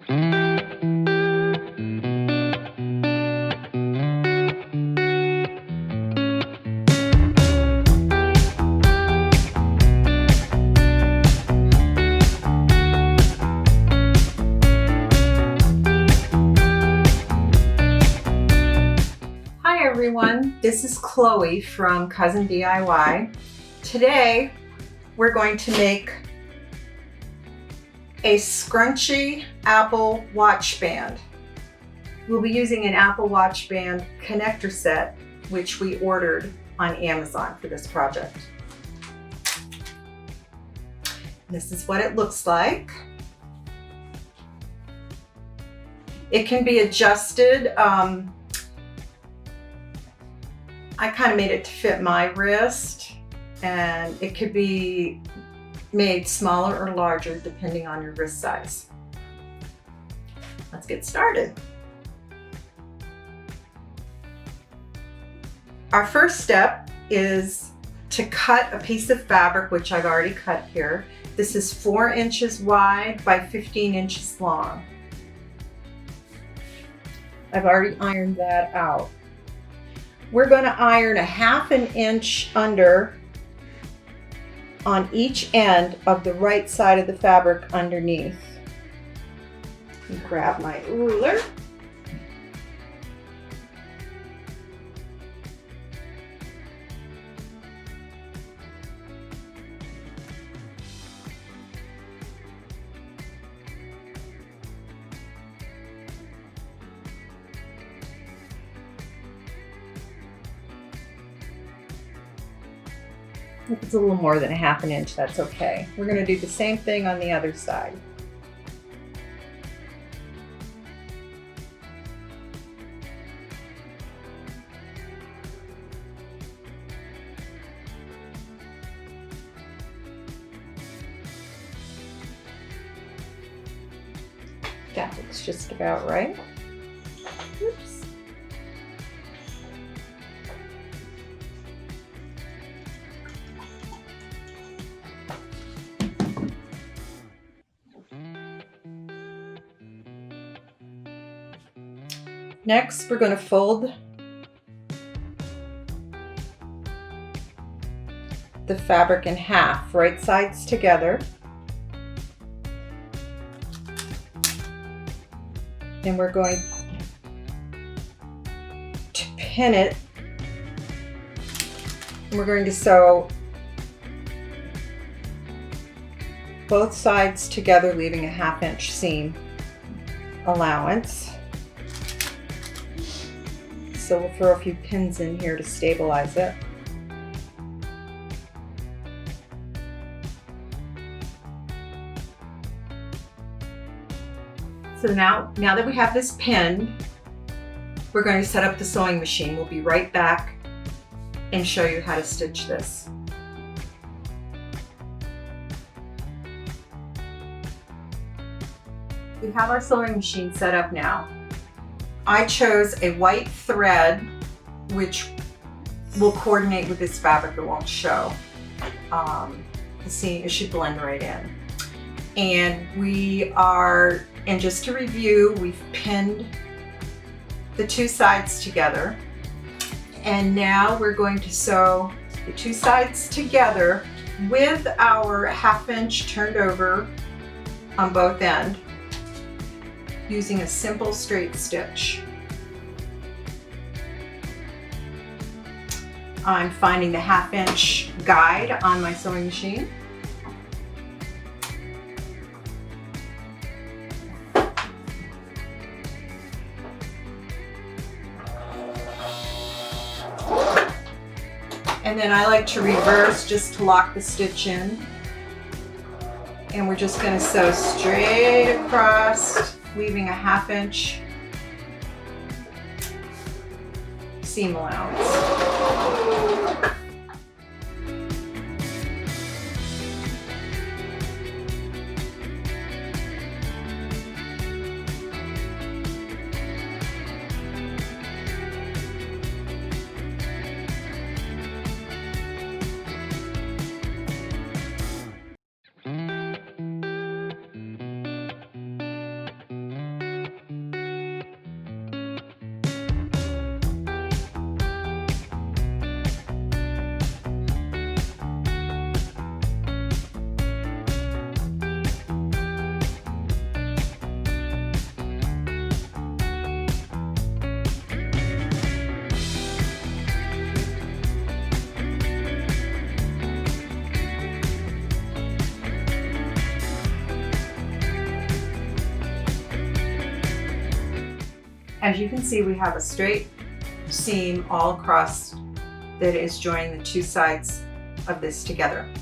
Hi everyone, this is Chloe from Cousin DIY. Today we're going to make a scrunchy Apple Watch band. We'll be using an Apple Watch band connector set, which we ordered on Amazon for this project. This is what it looks like. It can be adjusted. I kind of made it to fit my wrist, and it could be made smaller or larger depending on your wrist size. Let's get started. Our first step is to cut a piece of fabric, which I've already cut here. This is 4 inches wide by 15 inches long. I've already ironed that out. We're going to iron 1/2 inch under on each end of the right side of the fabric underneath. Grab my ruler. If it's a little more than 1/2 inch, that's okay. We're going to do the same thing on the other side. That looks just about right. Oops. Next, we're going to fold the fabric in half, right sides together. And we're going to pin it. And we're going to sew both sides together, leaving a 1/2 inch seam allowance. So we'll throw a few pins in here to stabilize it. So now that we have this pinned, we're going to set up the sewing machine. We'll be right back and show you how to stitch this. We have our sewing machine set up now. I chose a white thread, which will coordinate with this fabric. It won't show. The seam, it should blend right in. And just to review, we've pinned the 2 sides together. And now we're going to sew the 2 sides together with our 1/2 inch turned over on both ends, using a simple straight stitch. I'm finding the 1/2 inch guide on my sewing machine. And then I like to reverse just to lock the stitch in. And we're just going to sew straight across, leaving a 1/2 inch seam allowance. As you can see, we have a straight seam all across that is joining the two sides of this together.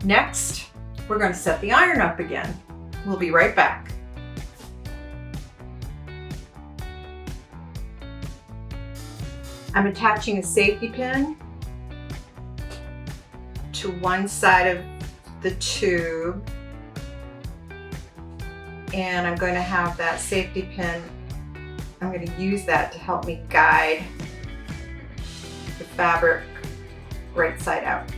Next, we're going to set the iron up again. We'll be right back. I'm attaching a safety pin to one side of the tube, and I'm going to have that safety pin, I'm going to use that to help me guide the fabric right side out.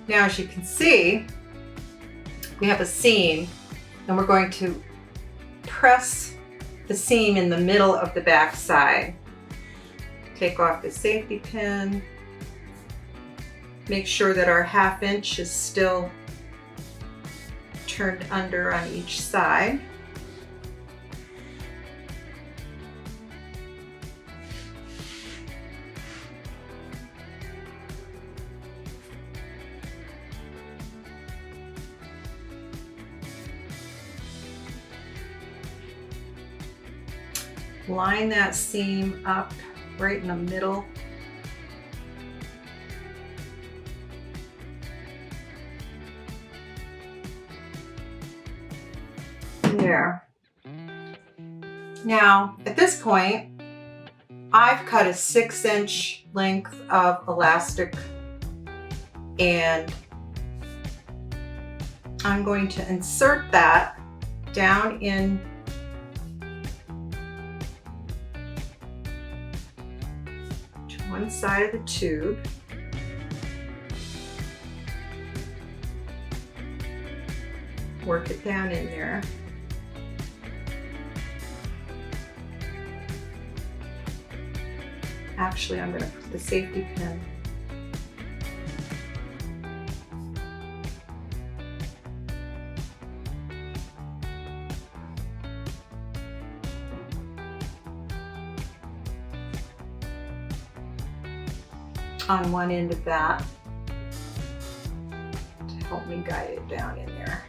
Now, as you can see, we have a seam, and we're going to press the seam in the middle of the back side. Take off the safety pin. Make sure that our 1/2 inch is still turned under on each side. Line that seam up right in the middle. There. Now, at this point, I've cut a 6-inch length of elastic, and I'm going to insert that down in one side of the tube. Work it down in there. Actually, I'm going to put the safety pin on one end of that to help me guide it down in there.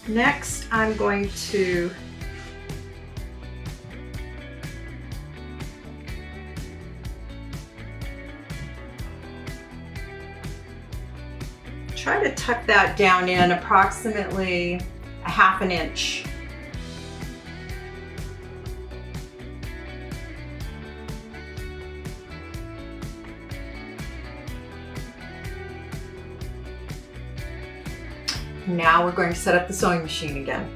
Next, I'm going to try to tuck that down in approximately 1/2 inch. Now we're going to set up the sewing machine again.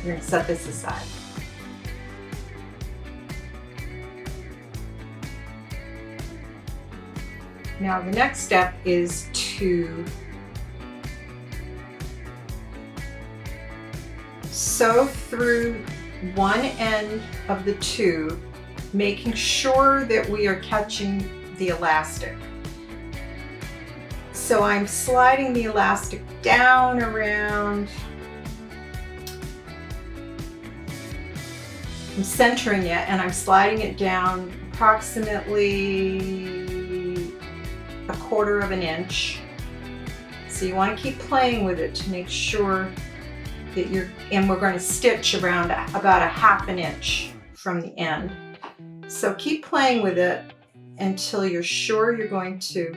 We're going to set this aside. Now the next step is to sew through one end of the tube, making sure that we are catching the elastic. So I'm sliding the elastic down around. I'm centering it, and I'm sliding it down approximately 1/4 inch. So you want to keep playing with it to make sure that and we're going to stitch around about 1/2 inch from the end. So keep playing with it until you're sure you're going to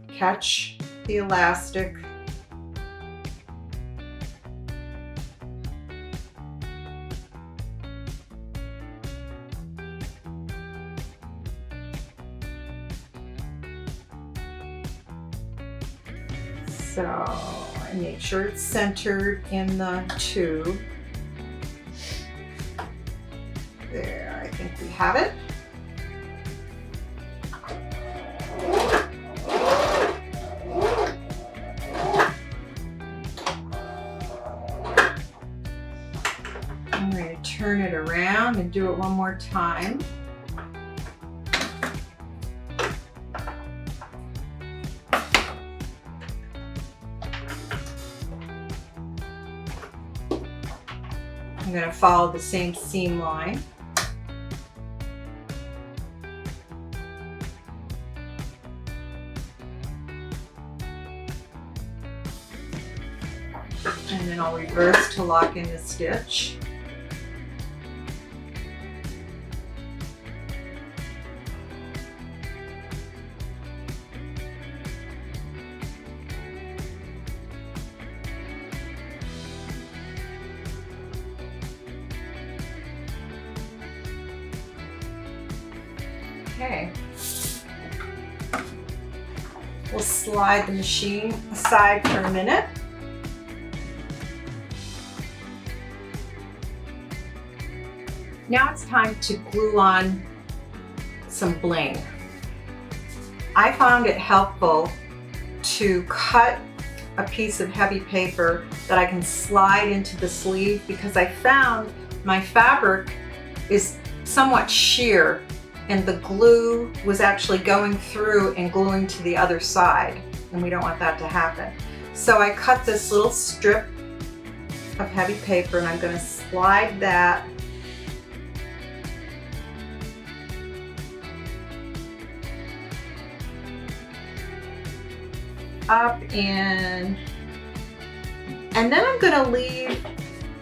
catch the elastic. So I make sure it's centered in the tube. There, I think we have it. turn it around and do it one more time. I'm going to follow the same seam line. And then I'll reverse to lock in the stitch. Okay. We'll slide the machine aside for a minute. Now it's time to glue on some bling. I found it helpful to cut a piece of heavy paper that I can slide into the sleeve because I found my fabric is somewhat sheer and the glue was actually going through and gluing to the other side, and we don't want that to happen. So I cut this little strip of heavy paper and I'm going to slide that up in, and then I'm going to leave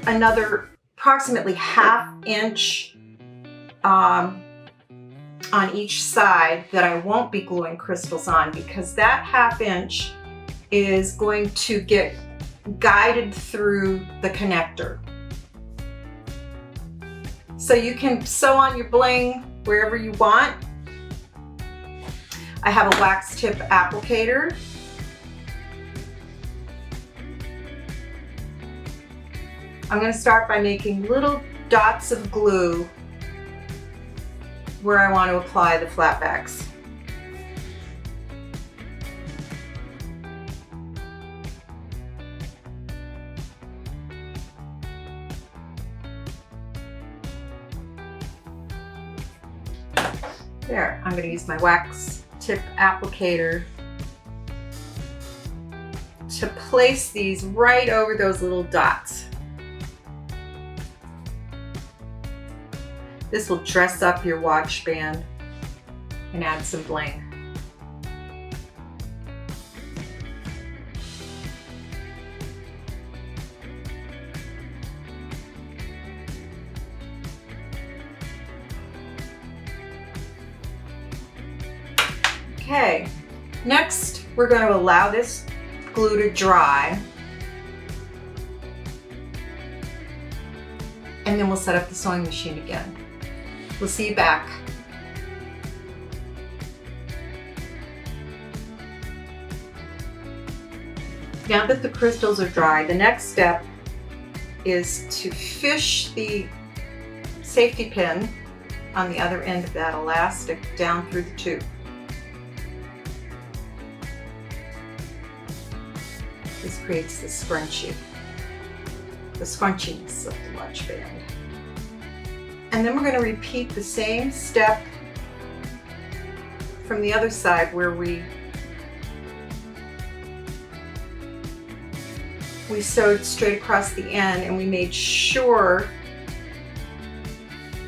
another approximately 1/2 inch on each side that I won't be gluing crystals on, because that 1/2 inch is going to get guided through the connector. So you can sew on your bling wherever you want. I have a wax tip applicator. I'm going to start by making little dots of glue where I want to apply the flat backs. There, I'm going to use my wax tip applicator to place these right over those little dots. This will dress up your watch band and add some bling. Okay, next we're going to allow this glue to dry, and then we'll set up the sewing machine again. We'll see you back. Now that the crystals are dry, the next step is to fish the safety pin on the other end of that elastic down through the tube. This creates the scrunchiness of the watch band. And then we're going to repeat the same step from the other side where we sewed straight across the end, and we made sure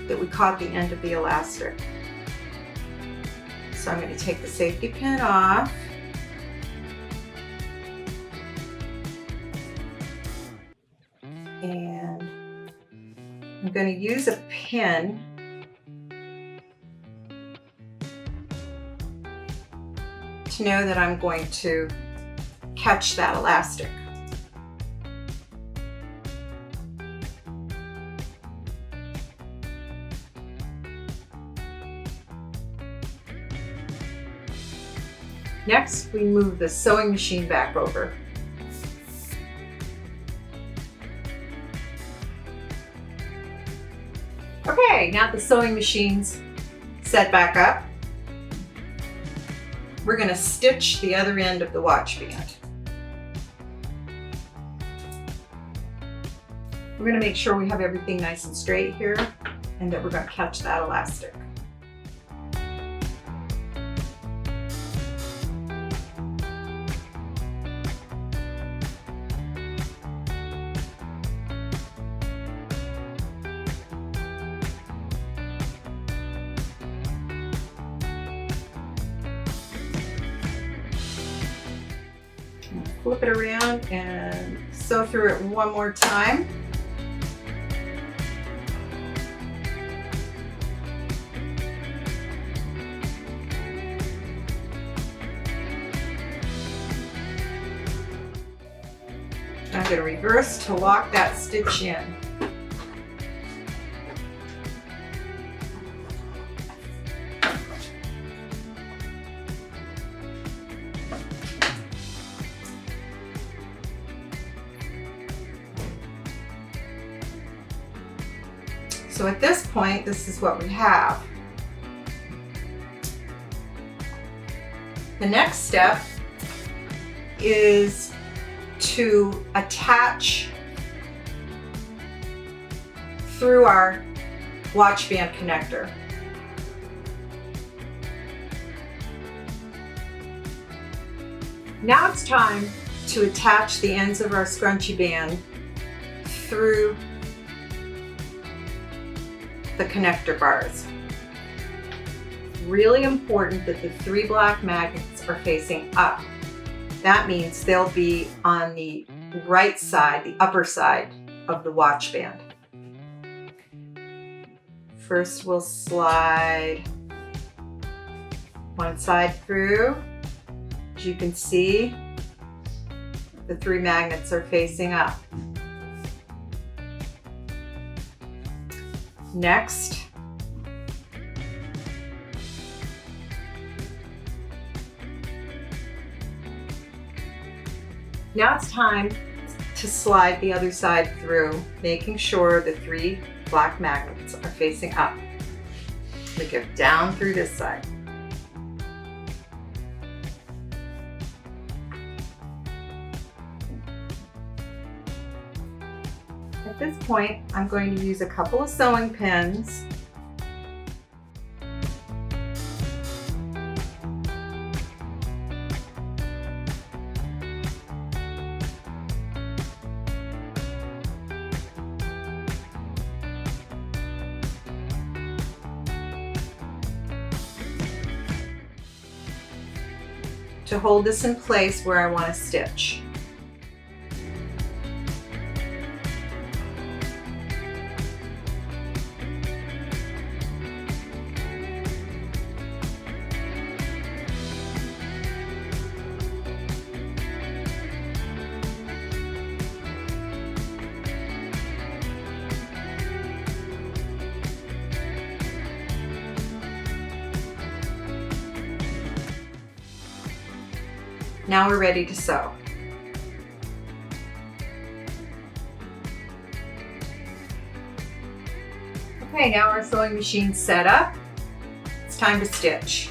that we caught the end of the elastic. So I'm going to take the safety pin off. And I'm going to use a pin to know that I'm going to catch that elastic. Next, we move the sewing machine back over. Okay, now the sewing machine's set back up, we're going to stitch the other end of the watch band. We're going to make sure we have everything nice and straight here and that we're going to catch that elastic. Flip it around and sew through it one more time. I'm going to reverse to lock that stitch in. So at this point, this is what we have. The next step is to attach through our watch band connector. Now it's time to attach the ends of our scrunchie band through the connector bars. Really important that the 3 black magnets are facing up. That means they'll be on the right side, the upper side of the watch band. First we'll slide one side through. As you can see, the 3 magnets are facing up. Next, now it's time to slide the other side through, making sure the 3 black magnets are facing up. We go down through this side. At this point, I'm going to use a couple of sewing pins to hold this in place where I want to stitch. Now we're ready to sew. Okay, now our sewing machine's set up. It's time to stitch.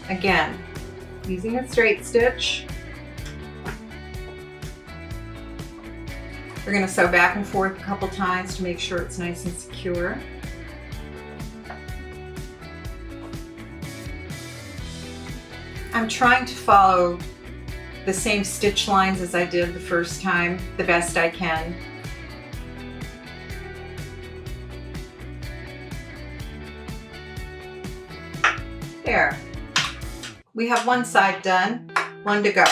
Again, using a straight stitch. We're going to sew back and forth a couple times to make sure it's nice and secure. I'm trying to follow the same stitch lines as I did the first time, the best I can. There. We have one side done, one to go.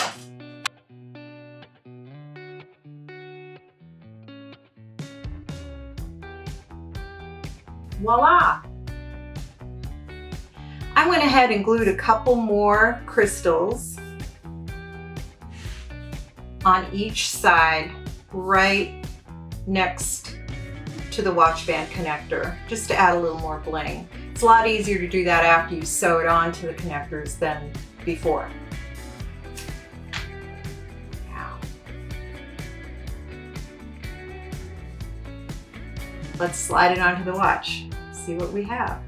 Voila! I went ahead and glued a couple more crystals on each side right next to the watch band connector, just to add a little more bling. It's a lot easier to do that after you sew it onto the connectors than before. Now, let's slide it onto the watch, see what we have.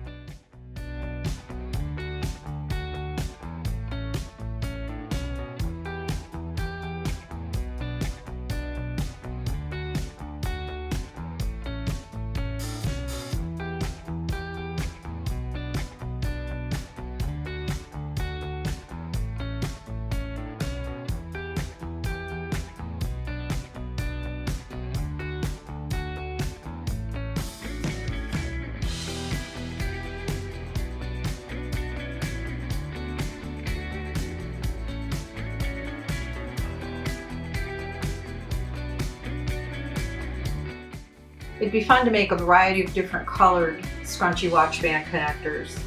It'd be fun to make a variety of different colored scrunchy watch band connectors.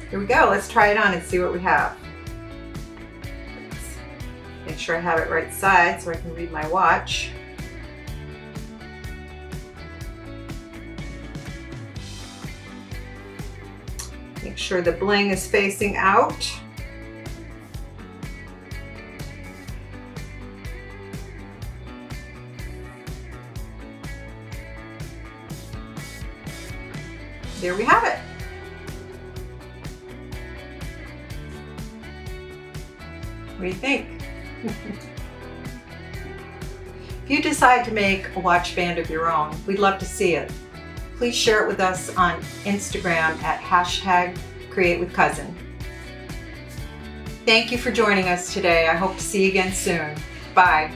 Here we go, let's try it on and see what we have. Make sure I have it right side so I can read my watch. Make sure the bling is facing out. There we have it. What do you think? If you decide to make a watch band of your own, we'd love to see it. Please share it with us on Instagram at #CreateWithCousin. Thank you for joining us today. I hope to see you again soon. Bye.